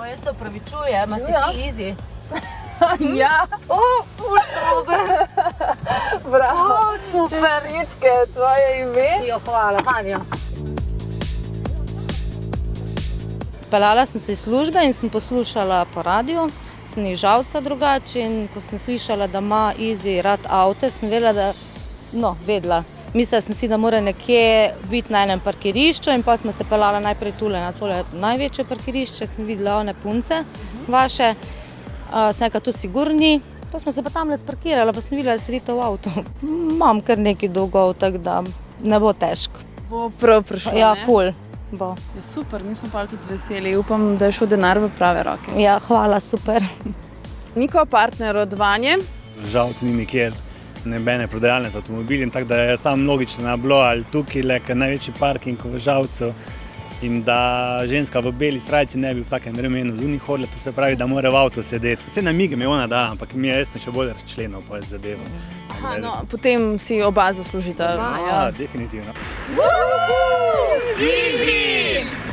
jaz se opravičujem, a si ti Izi? Ja. Ful super. Bravo. Super. Čestitke, tvoje ime? Jo, hvala, Vanja. Peljala sem se iz službe in sem poslušala po radiju, sem iz Žalca drugače in ko sem slišala, da ima Izi rad avte, sem vedela. Mislila sem si, da mora nekje biti na enem parkirišču in pa smo se peljala najprej tule na tole največje parkirišče, sem videla one punce vaše, sem rekla, tu sigurni, pa smo se pa tamle sparkirala, pa sem videla, da sedite v avtu. Imam kar nekaj dolgov, tako da ne bo težko. Bo prav prišlo, ne? Ja, ful bo. Ja, super, mi smo pa tudi veseli. Upam, da je šel denar v prave roke. Ja, hvala, super. Niko, partner od Vanje. Žal tu ni nikjer nebene prodajalne z avtomobili, tako da je samo logično bilo ali tukaj največji parking v Žalcu in da ženska v beli srajci ne bi v takem vremenu z unih hodila, to se pravi, da mora v avtu sedeti. Vse namige mi je ona dala, ampak mi je še bolj razčlenil po zadevo. Aha, no, potem si oba zaslužita. Ja, definitivno. Izi!